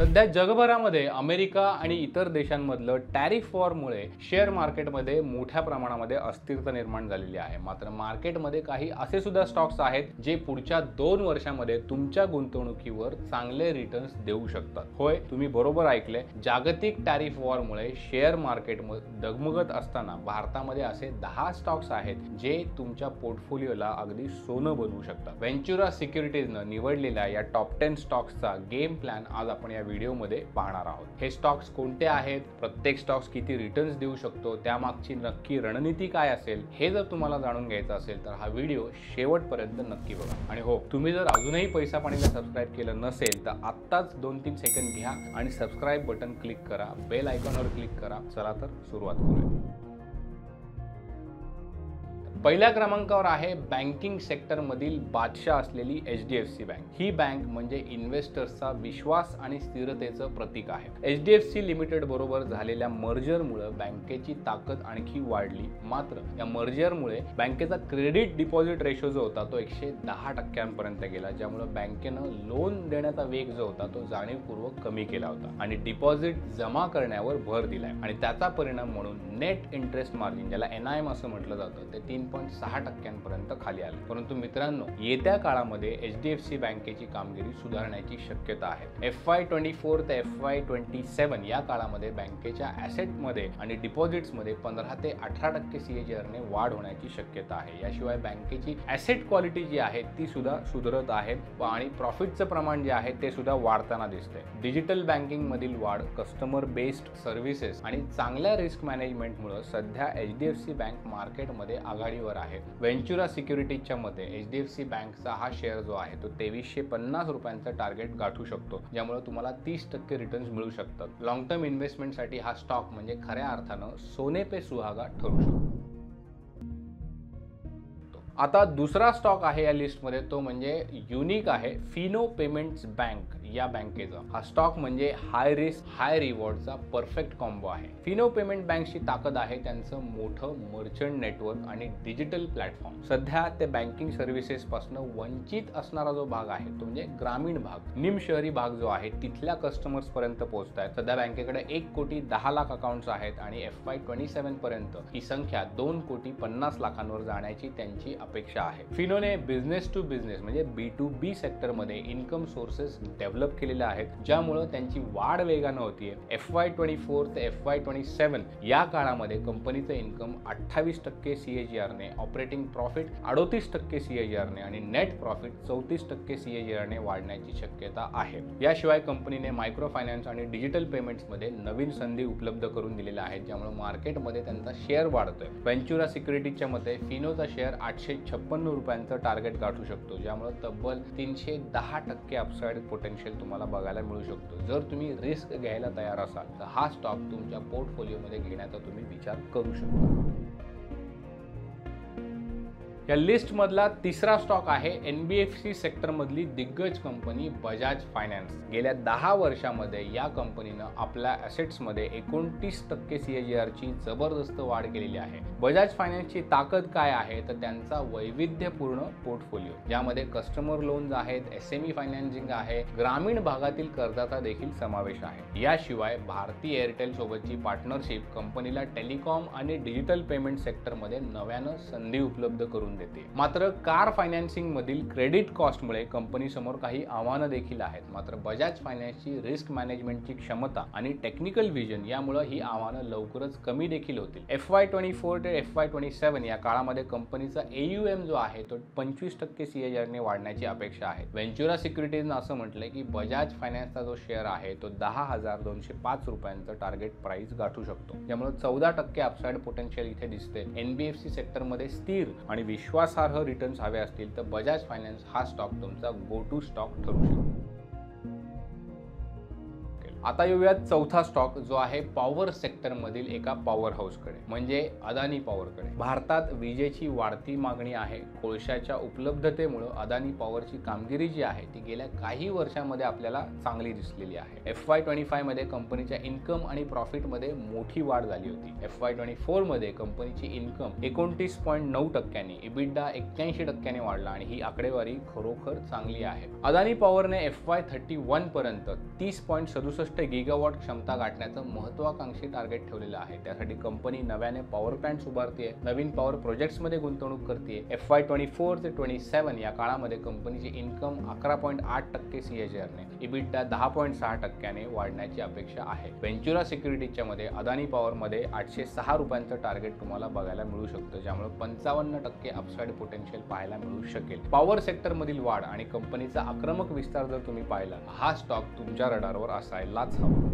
सध्या जगभरामध्ये अमेरिका आणि इतर देशांमधलं टॅरिफ वॉरमुळे शेअर मार्केटमध्ये मोठ्या प्रमाणामध्ये अस्थिरता निर्माण झालेली आहे। मात्र मार्केटमध्ये काही असे सुद्धा स्टॉक्स आहेत जे पुढच्या 2 वर्षांमध्ये तुमच्या गुंतवणुकीवर चांगले रिटर्न्स देऊ शकतात। होय, तुम्ही बरोबर ऐकले, जागतिक टॅरिफ वॉरमुळे शेअर मार्केटमध्ये डगमगत असताना भारतामध्ये असे 10 स्टॉक्स आहेत जे तुमच्या पोर्टफोलिओला अगदी सोनं बनवू शकतात। व्हेंचुरा सिक्युरिटीजने निवडलेल्या या टॉप 10 स्टॉक्सचा गेम प्लॅन आज आपण या व्हिडिओमध्ये पाहणार आहोत। हे स्टॉक्स कोणते आहेत, प्रत्येक स्टॉक्स किती रिटर्न्स देऊ शकतो, त्यामागची नक्की रणनीती काय असेल, हे जर तुम्हाला जाणून घ्यायचं असेल तर हा व्हिडिओ शेवटपर्यंत नक्की बघा। आणि हो, तुम्ही जर अजूनही पैसा पाणीला सबस्क्राइब केलं नसेल तर आत्ताच 2-3 सेकंद घ्या आणि सबस्क्राइब बटन क्लिक करा, बेल आयकॉनवर क्लिक करा। चला तर सुरुवात करूया। पहिल्या क्रमांकावर आहे बँकिंग सेक्टरमधील बादशाह असलेली HDFC बँक। ही बँक म्हणजे इन्व्हेस्टर्सचा विश्वास आणि स्थिरतेचं प्रतीक आहे। HDFC लिमिटेड बरोबर झालेल्या मर्जरमुळे बँकेची ताकद आणखी वाढली। मात्र या मर्जरमुळे बँकेचा क्रेडिट डिपॉझिट रेशो जो होता तो 110% गेला, ज्यामुळे बँकेनं लोन देण्याचा वेग जो होता तो जाणीवपूर्वक कमी केला होता आणि डिपॉझिट जमा करण्यावर भर दिलाय। आणि त्याचा परिणाम म्हणून नेट इंटरेस्ट मार्जिन, ज्याला NIM असं म्हटलं जातं, ते 3.6% खाली आले। परंतु मित्रांनो, येत्या काळामध्ये HDFC बँकेची कामगिरी सुधारण्याची शक्यता आहे। FY24 ते FY27 या काळामध्ये बँकेच्या ॲसेटमध्ये आणि डिपॉझिट्समध्ये 15 ते 18% CAGR ने वाढ होण्याची शक्यता आहे। याशिवाय बँकेची ॲसेट क्वालिटी जी आहे ती सुद्धा सुधारत आहे आणि प्रॉफिटचं प्रमाण जे आहे ते सुद्धा वाढताना दिसते। डिजिटल बँकिंग मधील वाढ, कस्टमर बेस्ड सर्व्हिसेस आणि चांगल्या रिस्क मॅनेजमेंटमुळे सध्या HDFC बँक मार्केटमध्ये आघाडीवर आहे। व्हेंचुरा सिक्युरिटीजच्या मते HDFC बँकचा हा शेअर जो आहे तो 2350 रुपयांचा टार्गेट गाठू शकतो, ज्यामुळे तुम्हाला 30% रिटर्न्स मिळू शकतात। लॉंग टर्म इन्व्हेस्टमेंटसाठी हा स्टॉक म्हणजे खऱ्या अर्थानं सोने पे सुहागा ठरू शकतो। आता दुसरा स्टॉक आहे या लिस्टमध्ये, तो म्हणजे युनिक आहे फिनो पेमेंट्स बँक या बँकेचा। हा स्टॉक म्हणजे हाय रिस्क हाय रिवॉर्डचा परफेक्ट कॉम्बो आहे। फिनो पेमेंट बँकची ताकद आहे त्यांचं मोठं मर्चंट नेटवर्क आणि डिजिटल प्लॅटफॉर्म। सध्या ते बँकिंग सर्व्हिसेस पासून वंचित असणारा जो भाग आहे तो म्हणजे ग्रामीण भाग, निमशहरी भाग जो आहे तिथल्या कस्टमर्स पर्यंत पोहोचतायत। सध्या बँकेकडे 1,10,00,000 अकाउंट्स आहेत आणि FY27 पर्यंत ही संख्या 2,50,00,000 जाण्याची त्यांची अपेक्षा आहे। फिनोने बिझनेस टू बिझनेस म्हणजे B2B सेक्टरमध्ये इन्कम सोर्सेस डेव्हलप केलेले आहेत, ज्यामुळे त्यांची वाढ वेगाने होतीये। FY24 ते FY27 या काळामध्ये कंपनीचं इन्कम 28% CAGR ने, ऑपरेटिंग प्रॉफिट 38% CAGR ने आणि नेट प्रॉफिट 34% CAGR ने वाढण्याची शक्यता आहे। याशिवाय कंपनीने मायक्रो फायनान्स आणि डिजिटल पेमेंट्समध्ये नवीन संधी उपलब्ध करून दिलेल्या आहेत, ज्यामुळे मार्केटमध्ये त्यांचा शेअर वाढतोय। व्हेंचुरा सिक्युरिटीजच्या मते फिनोचा शेअर 856 रुपयांचं टार्गेट गाठू शकतो, ज्यामुळे तब्बल 310% अपसाइड पोटेन्शियल तुम्हाला बघायला मिळू शकतो। जर तुम्ही रिस्क घ्यायला तयार असाल तर हा स्टॉक तुमच्या पोर्टफोलिओमध्ये घेण्याचा तुम्ही विचार करू शकता। या लिस्ट मधला तिसरा स्टॉक आहे NBFC सेक्टर मधली दिग्गज कंपनी बजाज फायनान्स। गेल्या 10 वर्षांमध्ये या कंपनीनं आपल्या ॲसेट्स मध्ये 29% CAGR ची जबरदस्त वाढ केलेली आहे। बजाज फायनान्सची ताकद काय आहे तर त्यांचा वैविध्यपूर्ण पोर्टफोलिओ, ज्यामध्ये कस्टमर लोन्स आहेत, SME फायनान्सिंग आहे, ग्रामीण भागातील कर्जाचा देखील समावेश आहे। याशिवाय भारती एअरटेल सोबतची पार्टनरशिप कंपनीला टेलिकॉम आणि डिजिटल पेमेंट सेक्टरमध्ये नव्यानं संधी उपलब्ध करून देते। मात्र कार फायनान्सिंग मधील क्रेडिट कॉस्टमुळे कंपनी समोर काही आव्हानं देखील आहेत। मात्र बजाज फायनान्सची रिस्क मॅनेजमेंटची क्षमता आणि टेक्निकल व्हिजन यामुळे ही आव्हानं लवकरच कमी देखील होतील। FY24 ते FY27 या काळामध्ये कंपनीचा AUM जो आहे तो 25% CAGR ने वाढण्याची अपेक्षा आहे। व्हेंचुरा सिक्युरिटीजने असं म्हटलंय की बजाज फायनान्सचा जो शेअर आहे तो 10,205 रुपयांचं टार्गेट प्राइस गाठू शकतो, ज्यामुळे 14% अपसाइड पोटेन्शियल इथे दिसते। NBFC सेक्टरमध्ये स्थिर आणि विश्वासार्ह रिटर्न्स हवे असतील तर बजाज फायनान्स हा स्टॉक तुमचा गो टू स्टॉक ठरू शकतो। आता येऊयात चौथा स्टॉक, जो आहे पॉवर सेक्टर मधील एका पॉवर हाऊसकडे, म्हणजे अदानी पॉवरकडे. भारतात विजेची वाढती मागणी आहे. कोळशाच्या उपलब्धतेमुळे अदानी पॉवरची कामगिरी जी आहे ती गेल्या काही वर्षांमध्ये आपल्याला चांगली दिसलेली आहे. FY25 मध्ये कंपनीच्या इन्कम आणि प्रॉफिट मध्ये मोठी वाढ झाली होती. FY24 मध्ये कंपनीची इन्कम 29.9%, इबिडा 81% वाढला आणि ही आकडेवारी खरोखर चांगली आहे. अदानी पॉवरने FY31 पर्यंत 30.67 गिगावॉट क्षमता गाठण्याचं महत्त्वाकांक्षी टार्गेट ठेवलेलं आहे. त्यासाठी कंपनी नव्याने पॉवर प्लांट्स उभारते, नवीन पॉवर प्रोजेक्ट्समध्ये गुंतवणूक करते. FY24 ते 27 या काळामध्ये कंपनीची इन्कम 11.8% CAGRने, इबिडा 10.6%ने वाढण्याची अपेक्षा आहे. व्हेंचुरा सिक्युरिटीजच्या मध्ये अदानी पॉवरमध्ये 806 रुपयांचं टार्गेट तुम्हाला बघायला मिळू शकतं, ज्यामुळे 55% अपसाइड पोटेन्शियल पाहायला मिळू शकेल. पॉवर सेक्टरमधील वाढ आणि कंपनीचा आक्रमक विस्तार जर तुम्ही पाहिला, हा स्टॉक तुमच्या रडारवर असायलाच हवा.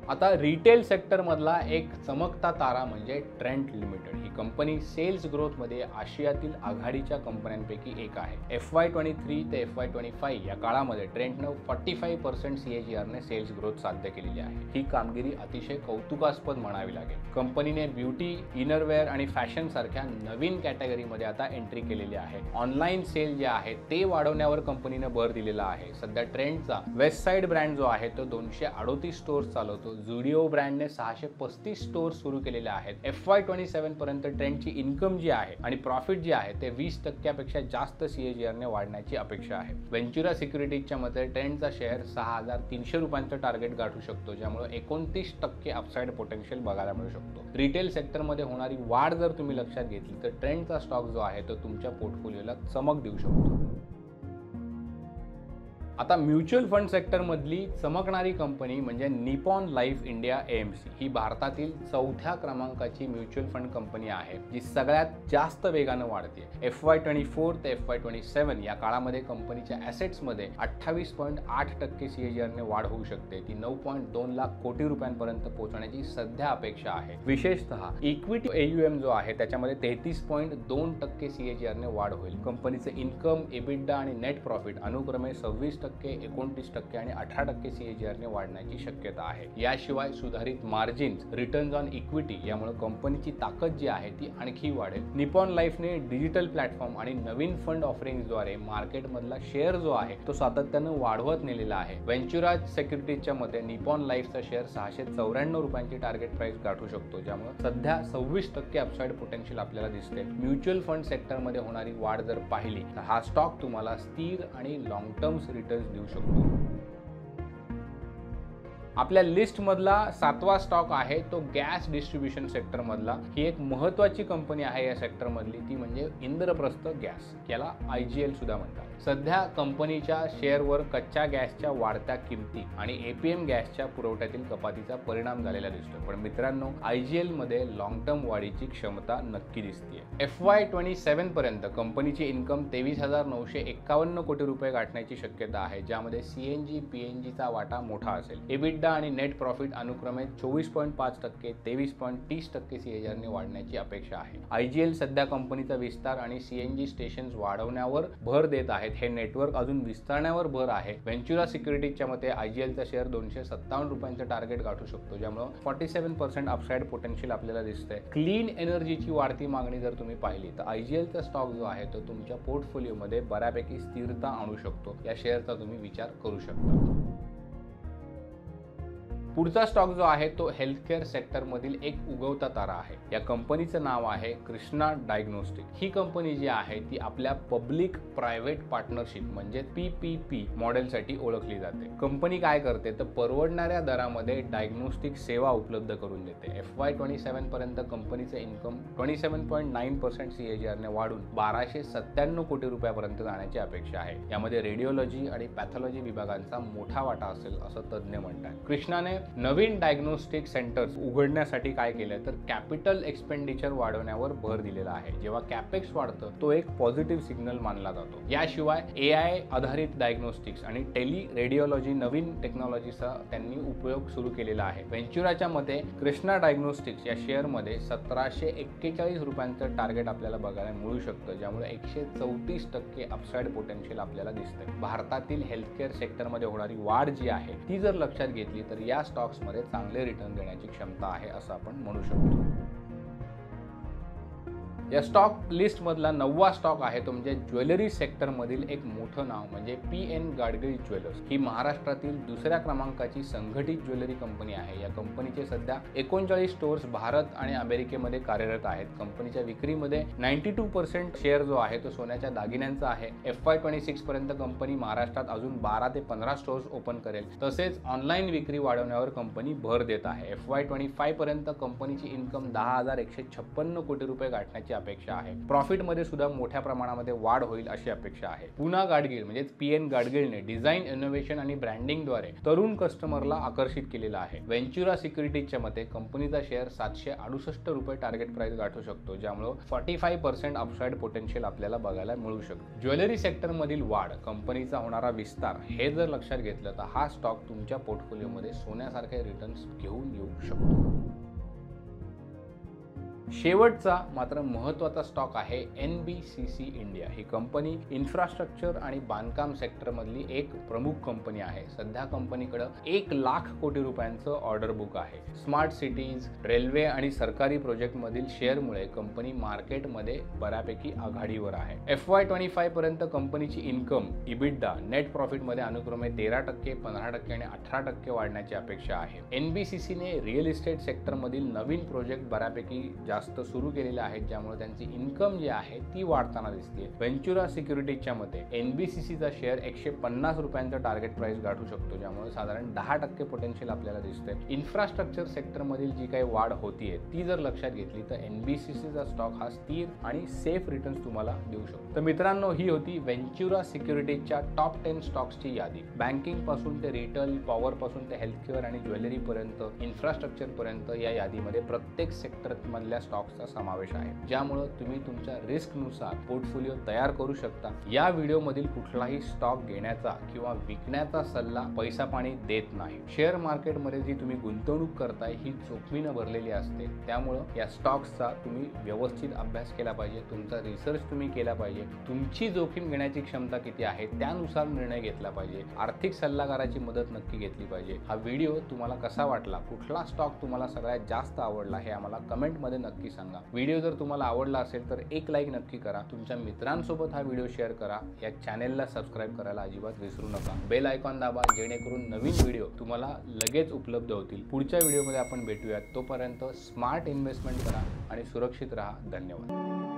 आता रिटेल सेक्टर मधला एक चमकता तारा म्हणजे ट्रेंट लिमिटेड. ही कंपनी सेल्स ग्रोथ मध्ये आशियातील आघाडीच्या कंपन्यांपैकी एक आहे. FY23 ते FY25 या काळामध्ये ट्रेंटनं 45% CAGRने सेल्स ग्रोथ साध्य केलेली आहे. ही कामगिरी अतिशय कौतुकास्पद म्हणावी लागेल. कंपनीने ब्युटी, इनरवेअर आणि फॅशन सारख्या नवीन कॅटेगरीमध्ये आता एंट्री केलेली आहे. ऑनलाईन सेल जे आहे ते वाढवण्यावर कंपनीने भर दिलेला आहे. सध्या ट्रेंटचा वेस्ट साइड ब्रँड जो आहे तो 238 स्टोअर्स चालवतो. झुडिओ ब्रँडने 635 स्टोअर्स सुरू केलेले आहेत. FY27 पर्यंत ट्रेंडची इन्कम जी आहे आणि प्रॉफिट जे आहे ते 20% जास्त CAGRने वाढण्याची अपेक्षा आहे. व्हेंचुरा सिक्युरिटीजच्या मते ट्रेंडचा शेअर 6,300 रुपयांचं टार्गेट गाठू शकतो, ज्यामुळे 29% अपसाइड पोटेन्शियल बघायला मिळू शकतो. रिटेल सेक्टरमध्ये होणारी वाढ जर तुम्ही लक्षात घेतली तर ट्रेंडचा स्टॉक जो आहे तो तुमच्या पोर्टफोलिओला चमक देऊ शकतो. आता म्युच्युअल फंड सेक्टरमधली चमकणारी कंपनी म्हणजे निपॉन लाईफ इंडिया AMC. ही भारतातील 4थ्या क्रमांकाची म्युच्युअल फंड कंपनी आहे, जी सगळ्यात जास्त वेगानं वाढते. FY24 ते FY27 या काळामध्ये कंपनीच्या ॲसेट्समध्ये 28.8% CAGRने वाढ होऊ शकते. ती 9.2 लाख कोटी रुपयांपर्यंत पोहोचण्याची सध्या अपेक्षा आहे. विशेषतः इक्विटी AUM जो आहे त्याच्यामध्ये 33.2% CAGRने वाढ होईल. कंपनीचे इन्कम, इबिडा आणि नेट प्रॉफिट अनुक्रमे 26%, 29% आणि 18% CAGRने वाढण्याची शक्यता आहे. याशिवाय सुधारित मार्जिन्स, रिटर्न्स ऑन इक्विटी यामुळे कंपनीची ताकद जी आहे ती आणखी वाढेल. निपॉन लाईफने डिजिटल प्लॅटफॉर्म आणि नवीन फंड ऑफरिंग्सद्वारे मार्केटमधला शेअर जो आहे तो सातत्यानं वाढवत नेलेला आहे. व्हेंचुरा सिक्युरिटीजच्या मते निपॉन लाईफचा शेअर 694 रुपयांची टार्गेट प्राइस गाठू शकतो, ज्यामुळे सध्या 26% अपसाइड पोटेन्शियल आपल्याला दिसते. म्युच्युअल फंड सेक्टरमध्ये होणारी वाढ जर पाहिली तर हा स्टॉक तुम्हाला स्थिर आणि लॉंग टर्म रिटर्न्स देऊ शकतो. आपल्या लिस्ट मधला 7वा स्टॉक आहे तो गॅस डिस्ट्रीब्युशन सेक्टर मधला. ही एक महत्त्वाची कंपनी आहे या सेक्टर मधली, ती म्हणजे इंद्रप्रस्थ गॅस, याला IGL सुद्धा म्हणतात. सध्या कंपनीच्या शेअरवर कच्च्या गॅसच्या वाढत्या किमती आणि APM गॅसच्या पुरवठ्यातील कपातीचा परिणाम झालेला दिसतो. पण मित्रांनो, IGL मध्ये लॉंग टर्म वाढीची क्षमता नक्की दिसते. FY27 पर्यंत कंपनीची इन्कम 23,951 कोटी रुपये गाठण्याची शक्यता आहे, ज्यामध्ये CNG, PNGचा वाटा मोठा असेल. इबिडा आणि नेट प्रॉफिट अनुक्रमे 24.5%, 23.30% CAGRने वाढण्याची अपेक्षा आहे. IGL सध्या कंपनीचा विस्तार आणि CNG स्टेशन्स वाढवण्यावर भर देत आहेत. हे नेटवर्क अजून विस्तारण्यावर भर आहे. व्हेंचुरा सिक्युरिटीजच्या मते IGLचा शेअर 257 रुपयांचं टार्गेट गाठू शकतो, ज्यामुळे 47% अपसाइड पोटेन्शियल आपल्याला दिसतंय. क्लीन एनर्जीची वाढती मागणी जर तुम्ही पाहिली तर IGLचा स्टॉक जो आहे तो तुमच्या पोर्टफोलिओमध्ये बऱ्यापैकी स्थिरता आणू शकतो. या शेअरचा तुम्ही विचार करू शकता. पुढचा स्टॉक जो आहे तो हेल्थकेअर सेक्टरमधील एक उगवता तारा आहे. या कंपनीचं नाव आहे कृष्णा डायग्नोस्टिक. ही कंपनी जी आहे ती आपल्या पब्लिक प्रायव्हेट पार्टनरशिप म्हणजे PPP मॉडेलसाठी ओळखली जाते. कंपनी काय करते तर परवडणाऱ्या दरामध्ये डायग्नोस्टिक सेवा उपलब्ध करून देते. FY27 पर्यंत कंपनीचे इन्कम 27.9% CAGRने वाढून 1297 कोटी रुपयापर्यंत जाण्याची अपेक्षा आहे. यामध्ये रेडिओलॉजी आणि पॅथॉलॉजी विभागांचा मोठा वाटा असेल असं तज्ज्ञ म्हणतात. कृष्णाने नवीन डायग्नोस्टिक सेंटर्स उघडण्यासाठी काय केलं तर कॅपिटल एक्सपेंडिचर वाढवण्यावर भर दिलेला आहे. जेव्हा कॅपेक्स वाढतं तो एक पॉझिटिव्ह सिग्नल मानला जातो. याशिवाय AI आधारित डायग्नोस्टिक्स आणि टेली रेडिओलॉजी नवीन टेक्नॉलॉजीचा त्यांनी उपयोग सुरू केलेला आहे. व्हेंचुराच्या मते कृष्णा डायग्नोस्टिक्स या शेअरमध्ये 1741 रुपयांचं टार्गेट आपल्याला बघायला मिळू शकतं, ज्यामुळे 134% अपसाइड पोटेन्शियल आपल्याला दिसतंय. भारतातील हेल्थकेअर सेक्टरमध्ये होणारी वाढ जी आहे ती जर लक्षात घेतली तर या स्टॉक्समध्ये चांगले रिटर्न देण्याची क्षमता आहे असं आपण म्हणू शकतो. या स्टॉक लिस्ट मधला 9वा स्टॉक आहे तो म्हणजे ज्वेलरी सेक्टर मधील एक मोठं नाव म्हणजे PN गाडगिल ज्वेलर्स. ही महाराष्ट्रातील दुसऱ्या क्रमांकाची संघटित ज्वेलरी कंपनी आहे. या कंपनीचे सध्या 39 स्टोअर्स भारत आणि अमेरिकेमध्ये कार्यरत आहेत. कंपनीच्या विक्रीमध्ये 92% शेअर जो आहे तो सोन्याच्या दागिन्यांचा आहे. FY26 पर्यंत कंपनी महाराष्ट्रात अजून 12 ते 15 स्टोअर्स ओपन करेल. तसेच ऑनलाईन विक्री वाढवण्यावर कंपनी भर देत आहे. FY25 पर्यंत कंपनीची इन्कम 10,156 कोटी रुपये गाठण्याची अपेक्षा आहे. प्रॉफिट मध्ये सुद्धा मोठ्या प्रमाणामध्ये वाढ होईल अशी अपेक्षा आहे. पुन्हा गाडगिल म्हणजे PN गाडगिलने डिझाईन, इनोव्हेशन आणि ब्रँडिंगद्वारे तरुण कस्टमरला आकर्षित केलेला आहे. व्हेंचुरा सिक्युरिटीजच्या मते कंपनीचा शेअर 768 रुपये टार्गेट प्राइस गाठू शकतो, ज्यामुळे 45% अपसाइड पोटेन्शियल आपल्याला बघायला मिळू शकतो. ज्वेलरी सेक्टर मधील वाढ, कंपनीचा होणारा विस्तार हे जर लक्षात घेतलं तर हा स्टॉक तुमच्या पोर्टफोलिओमध्ये सोन्यासारखे रिटर्न्स घेऊन येऊ शकतो. शेवटचा मात्र महत्त्वाचा स्टॉक आहे NBCC इंडिया. ही कंपनी इन्फ्रास्ट्रक्चर आणि बांधकाम सेक्टरमधली एक प्रमुख कंपनी आहे. सध्या कंपनीकडे 1 लाख कोटी रुपयांचं ऑर्डर बुक आहे. स्मार्ट सिटीज, रेल्वे आणि सरकारी प्रोजेक्टमधील शेअरमुळे कंपनी मार्केटमध्ये बऱ्यापैकी आघाडीवर आहे. FY25 पर्यंत कंपनीची इन्कम, EBITDA, नेट प्रॉफिटमध्ये अनुक्रमे 13%, 15% आणि 18% वाढण्याची अपेक्षा आहे. NBCCने रिअल इस्टेट सेक्टरमधील नवीन प्रोजेक्ट बऱ्यापैकी जास्त सुरू केलेले आहेत, ज्यामुळे त्यांची इन्कम जी आहे ती वाढताना दिसते. व्हेंचुरा सिक्युरिटीजच्या मते NBCCचा शेअर 150 रुपयांचं टार्गेट प्राइस गाठू शकतो, ज्यामुळे साधारण 10% पोटेन्शियल आपल्याला दिसते. इन्फ्रास्ट्रक्चर सेक्टरमधील जी काही वाढ होतीये ती जर लक्षात घेतली तर NBCCचा स्टॉक हा स्थिर आणि सेफ रिटर्न्स तुम्हाला देऊ शकतो. तर मित्रांनो, ही होती व्हेंचुरा सिक्युरिटीजच्या टॉप 10 स्टॉक्सची यादी. बँकिंग पासून ते रिटेल, पॉवर पासून ते हेल्थकेअर आणि ज्वेलरी पर्यंत, इन्फ्रास्ट्रक्चर पर्यंत या यादीमध्ये प्रत्येक सेक्टर मधल्या स्टॉक्सचा समावेश आहे, ज्यामुळे तुम्ही तुमच्या रिस्कनुसार पोर्टफोलिओ तयार करू शकता. या व्हिडिओमधील कुठलाही स्टॉक घेण्याचा किंवा विकण्याचा सल्ला पैसा पाणी देत नाही. शेअर मार्केटमध्ये जी तुम्ही गुंतवणूक करताय ही जोखमीनं भरलेली असते, त्यामुळे या स्टॉक्सचा तुम्ही व्यवस्थित अभ्यास केला पाहिजे. तुमचा रिसर्च तुम्ही केला पाहिजे. तुमची जोखीम घेण्याची क्षमता किती आहे त्यानुसार निर्णय घेतला पाहिजे. आर्थिक सल्लागाराची मदत नक्की घेतली पाहिजे. हा व्हिडिओ तुम्हाला कसा वाटला, कुठला स्टॉक तुम्हाला सगळ्यात जास्त आवडला हे आम्हाला कमेंटमध्ये नक्की सांगा. व्हिडिओ जर तुम्हाला आवडला असेल तर एक लाईक नक्की करा. तुमच्या मित्रांसोबत हा व्हिडिओ शेअर करा. या चॅनेलला सबस्क्राईब करायला अजिबात विसरू नका. बेल आयकॉन दाबा, जेणेकरून नवीन व्हिडिओ तुम्हाला लगेच उपलब्ध होतील. पुढच्या व्हिडिओमध्ये आपण भेटूयात. तोपर्यंत स्मार्ट इन्व्हेस्टमेंट करा आणि सुरक्षित राहा. धन्यवाद.